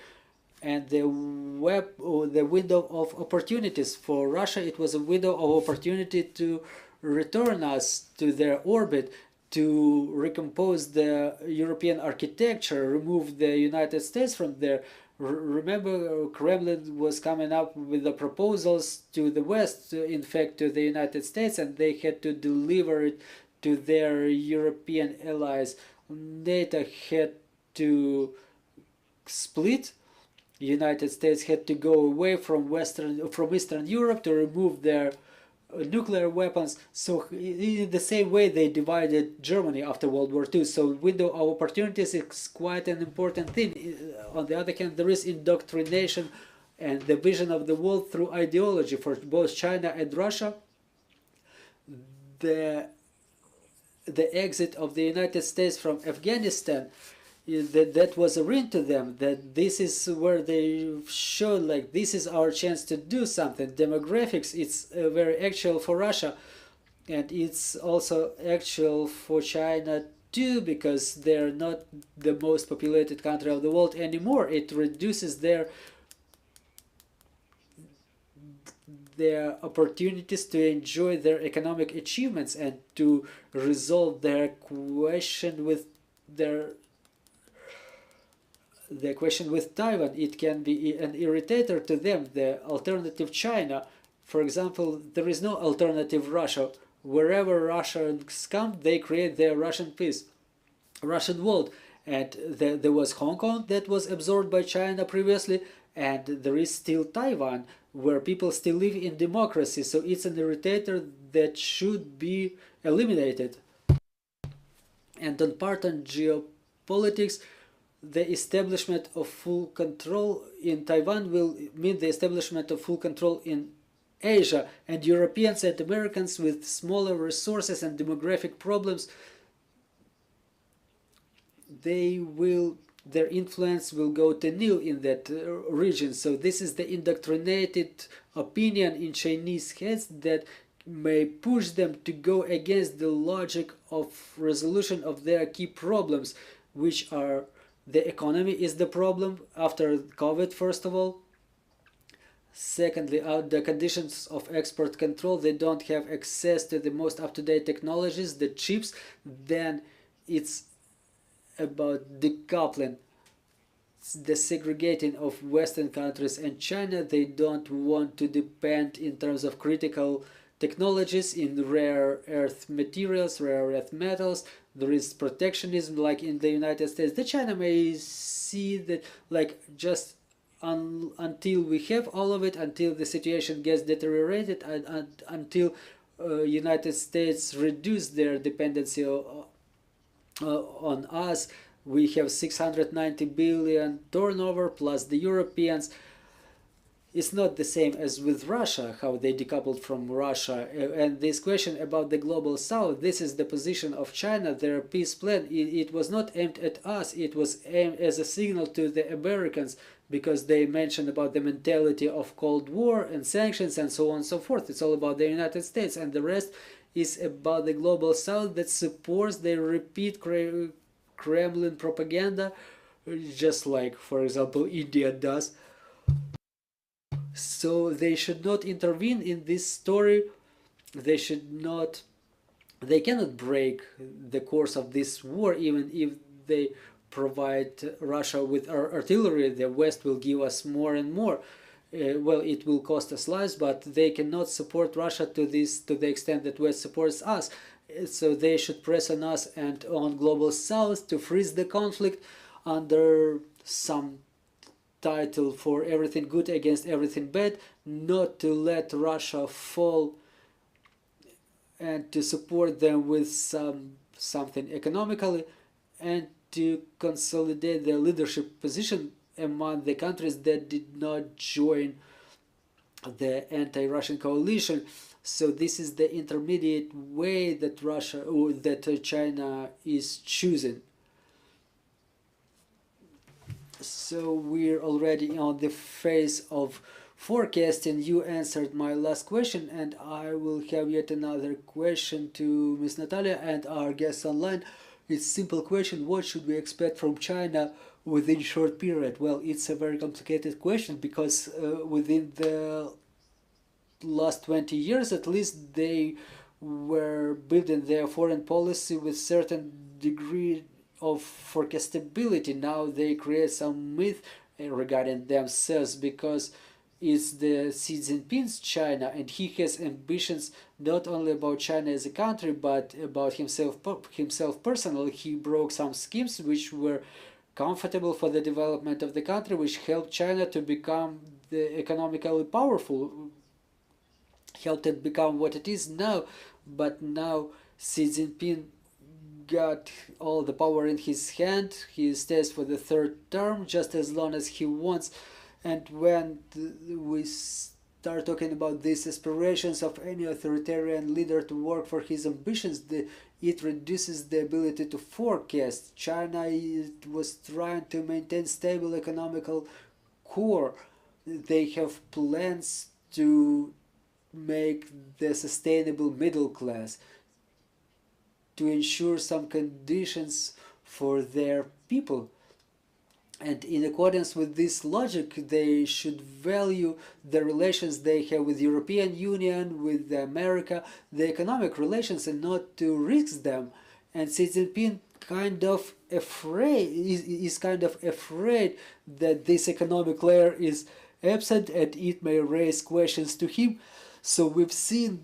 S2: And the window of opportunities for Russia, it was a window of opportunity to return us to their orbit, to recompose the European architecture, remove the United States from there. Remember, Kremlin was coming up with the proposals to the West, in fact to the United States, and they had to deliver it to their European allies. NATO had to split. United States had to go away from Eastern Europe to remove their nuclear weapons. So in the same way they divided Germany after World War II. So window of opportunities is quite an important thing. On the other hand, there is indoctrination and the vision of the world through ideology for both China and Russia. The exit of the United States from Afghanistan, that was a ring to them, that this is where they showed like this is our chance to do something. Demographics, it's very actual for Russia, and it's also actual for China too, because they're not the most populated country of the world anymore. It reduces their opportunities to enjoy their economic achievements and to resolve their question with the question with Taiwan. It can be an irritator to them, the alternative China. For example, there is no alternative Russia. Wherever Russians come, they create their Russian peace, Russian world. And there was Hong Kong that was absorbed by China previously, and there is still Taiwan, where people still live in democracy. So it's an irritator that should be eliminated. And on part on geopolitics, the establishment of full control in Taiwan will mean the establishment of full control in Asia, and Europeans and Americans with smaller resources and demographic problems, their influence will go to nil in that region. So this is the indoctrinated opinion in Chinese heads that may push them to go against the logic of resolution of their key problems, which are the economy is the problem after COVID, first of all. Secondly, the conditions of export control, they don't have access to the most up-to-date technologies, the chips. Then it's about decoupling, the segregating of Western countries and China. They don't want to depend in terms of critical technologies in rare earth materials, rare earth metals. There is protectionism like in the United States. The China may see that like just until we have all of it, until the situation gets deteriorated, and until United States reduce their dependency on us. We have 690 billion turnover plus the Europeans. It's not the same as with Russia, how they decoupled from Russia. And this question about the global south, this is the position of China, their peace plan. It was not aimed at us, it was aimed as a signal to the Americans, because they mentioned about the mentality of Cold War and sanctions and so on and so forth. It's all about the United States, and the rest is about the global south that supports the repeat Kremlin propaganda, just like, for example, India does. So they should not intervene in this story. They cannot break the course of this war, even if they provide Russia with artillery. The West will give us more and more. Well, it will cost us lives, but they cannot support Russia to the extent that West supports us. So they should press on us and on global south to freeze the conflict under some title for everything good against everything bad, not to let Russia fall, and to support them with something economically, and to consolidate their leadership position among the countries that did not join the anti-Russian coalition. So this is the intermediate way that China is choosing. So we're already on the phase of forecasting. You answered my last question, and I will have yet another question to Ms. Nataliya and our guests online. It's a simple question: what should we expect from China within short period? Well, it's a very complicated question, because within the last 20 years at least, they were building their foreign policy with certain degree of forecastability. Now they create some myth regarding themselves, because it's the Xi Jinping's China, and he has ambitions not only about China as a country, but about himself personally. He broke some schemes which were comfortable for the development of the country, which helped China to become the economically powerful, helped it become what it is now. But now Xi Jinping got all the power in his hand. He stays for the third term just as long as he wants. And when we start talking about these aspirations of any authoritarian leader to work for his ambitions, it reduces the ability to forecast. China was trying to maintain stable economical core. They have plans to make the sustainable middle class, to ensure some conditions for their people. And in accordance with this logic, they should value the relations they have with the European Union, with America, the economic relations, and not to risk them. And Xi Jinping is kind of afraid that this economic layer is absent, and it may raise questions to him. So we've seen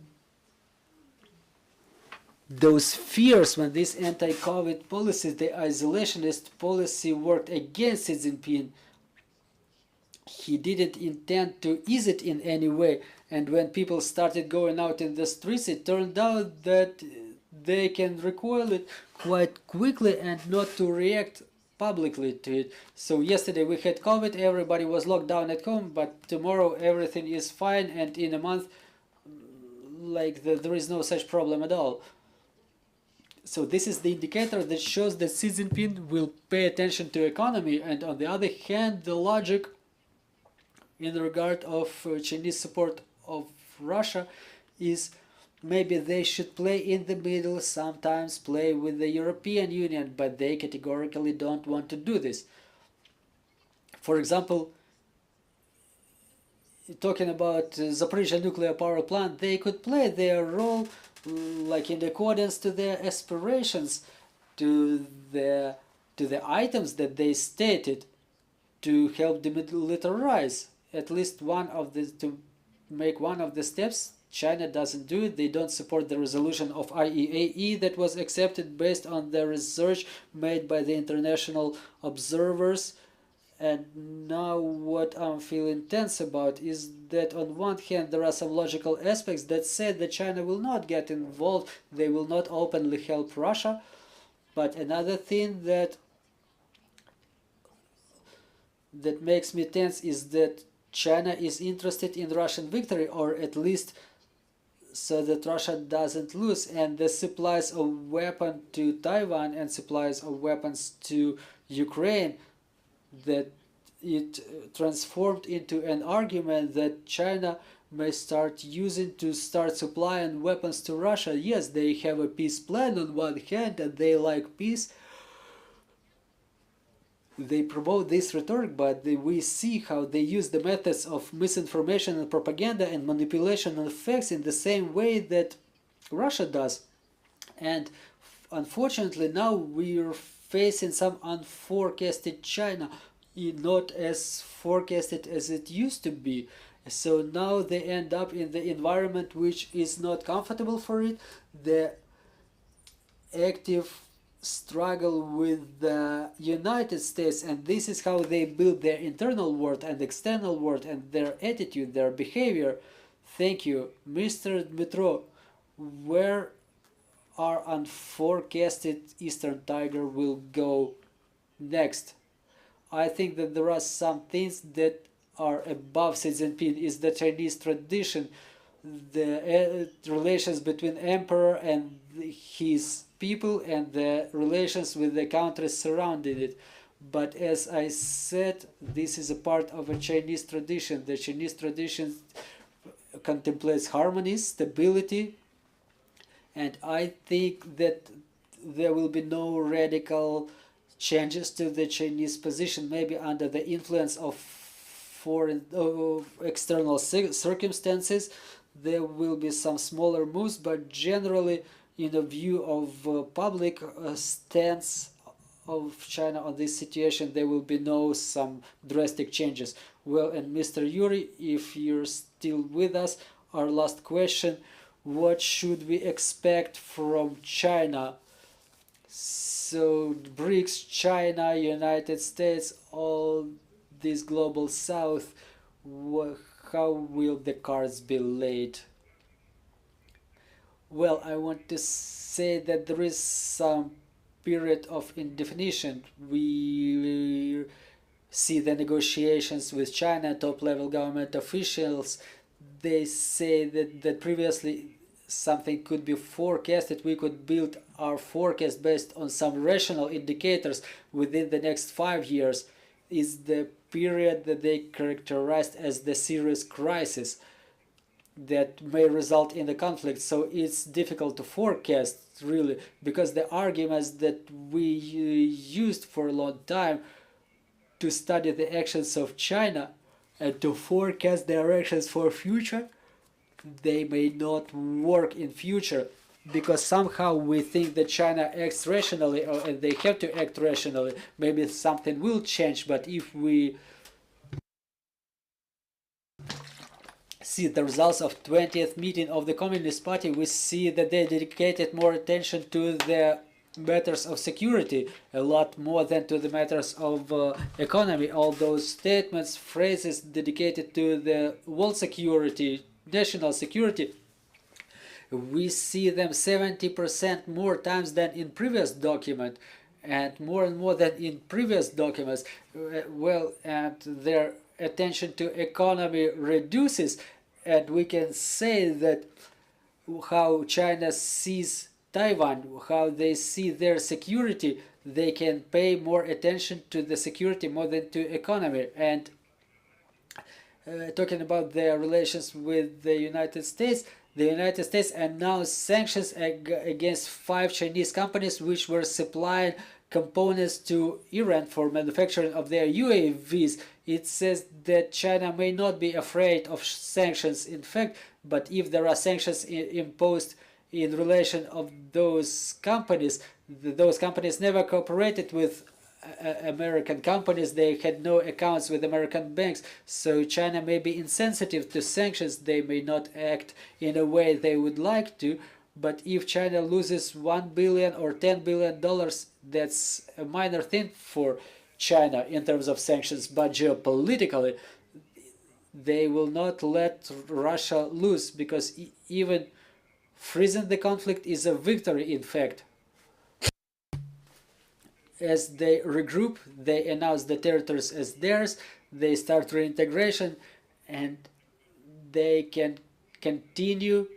S2: those fears when this anti-COVID policy, the isolationist policy, worked against Xi Jinping. He didn't intend to ease it in any way. And when people started going out in the streets, it turned out that they can recoil it quite quickly and not to react publicly to it. So yesterday we had COVID, everybody was locked down at home, but tomorrow everything is fine, and in a month, like there is no such problem at all. So this is the indicator that shows that Xi Jinping will pay attention to economy, and on the other hand, the logic in regard of Chinese support of Russia is maybe they should play in the middle, sometimes play with the European Union, but they categorically don't want to do this. For example, talking about Zaporizhzhia nuclear power plant, they could play their role like in accordance to their aspirations, to the items that they stated, to help demilitarize at least one of the, to make one of the steps. China doesn't do it. They don't support the resolution of IAEA that was accepted based on the research made by the international observers. And now what I'm feeling tense about is that on one hand there are some logical aspects that say that China will not get involved, they will not openly help Russia. But another thing that makes me tense is that China is interested in Russian victory, or at least so that Russia doesn't lose, and the supplies of weapons to Taiwan and supplies of weapons to Ukraine, that it transformed into an argument that China may start using to start supplying weapons to Russia. Yes, they have a peace plan on one hand and they like peace. They promote this rhetoric, but we see how they use the methods of misinformation and propaganda and manipulation of facts in the same way that Russia does. And unfortunately now we're facing some unforecasted China, not as forecasted as it used to be. So now they end up in the environment which is not comfortable for it. The active struggle with the United States, and this is how they build their internal world and external world and their attitude, their behavior. Thank you. Mr. Dmitro, where our unforecasted Eastern Tiger will go next? I think that there are some things that are above Xi Jinping. Is the Chinese tradition, the relations between emperor and his people, and the relations with the countries surrounding it. But as I said, this is a part of a Chinese tradition. The Chinese tradition contemplates harmony, stability, and I think that there will be no radical changes to the Chinese position, maybe under the influence of foreign external circumstances. There will be some smaller moves, but generally, in a view of public stance of China on this situation, there will be no some drastic changes. Well, and Mr. Yurii, if you're still with us, our last question: what should we expect from China? So BRICS, China, United States, all this global south, how will the cards be laid? Well, I want to say that there is some period of indefinition. We see the negotiations with China, top-level government officials. They say that previously something could be forecasted. We could build our forecast based on some rational indicators within the next 5 years. Is the period that they characterized as the serious crisis that may result in the conflict. So it's difficult to forecast, really, because the arguments that we used for a long time to study the actions of China and to forecast their actions for future, they may not work in future, because somehow we think that China acts rationally, and they have to act rationally. Maybe something will change, but if we see the results of 20th meeting of the Communist Party, we see that they dedicated more attention to the matters of security, a lot more than to the matters of economy. All those statements, phrases dedicated to the world security, national security, We see them 70% more times than in previous document, and more than in previous documents. Well, and their attention to economy reduces, and we can say that how China sees Taiwan, how they see their security, they can pay more attention to the security more than to economy. And talking about their relations with the United States announced sanctions against 5 Chinese companies which were supplying components to Iran for manufacturing of their UAVs. It says that China may not be afraid of sanctions, in fact, but if there are sanctions imposed in relation of those companies never cooperated with American companies. They had no accounts with American banks, so China may be insensitive to sanctions. They may not act in a way they would like to, but if China loses $1 billion or $10 billion, that's a minor thing for China in terms of sanctions, but geopolitically they will not let Russia lose, because even freezing the conflict is a victory, in fact. As they regroup, they announce the territories as theirs, they start reintegration, and they can continue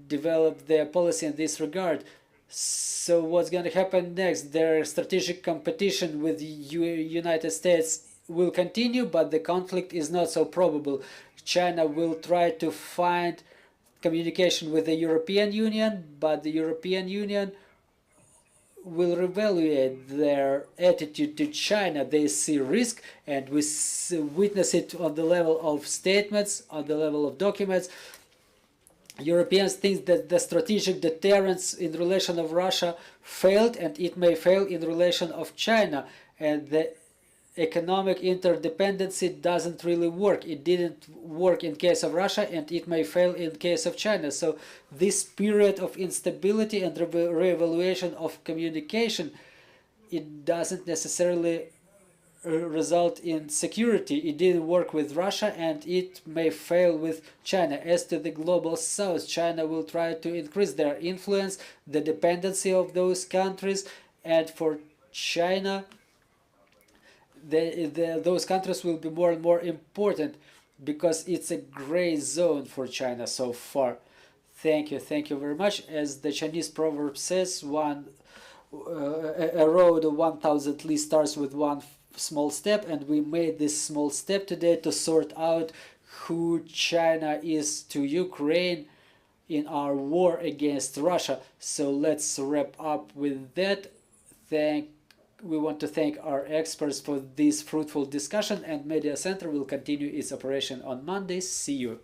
S2: develop their policy in this regard. So what's going to happen next? Their strategic competition with the United States will continue, but the conflict is not so probable. China will try to find communication with the European Union, but the European Union will reevaluate their attitude to China. They see risk, and we witness it on the level of statements, on the level of documents. Europeans think that the strategic deterrence in relation of Russia failed, and it may fail in relation of China, and the economic interdependency doesn't really work. It didn't work in case of Russia, and it may fail in case of China. So this period of instability and reevaluation of communication, it doesn't necessarily result in security. It didn't work with Russia, and it may fail with China. As to the global south, China will try to increase their influence, the dependency of those countries, and for China those countries will be more and more important, because it's a gray zone for China so far. Thank you very much. As the Chinese proverb says, a road of 1,000 li starts with one small step, and we made this small step today to sort out who China is to Ukraine in our war against Russia. So let's wrap up with that. We want to thank our experts for this fruitful discussion, and Media Center will continue its operation on Monday. See you.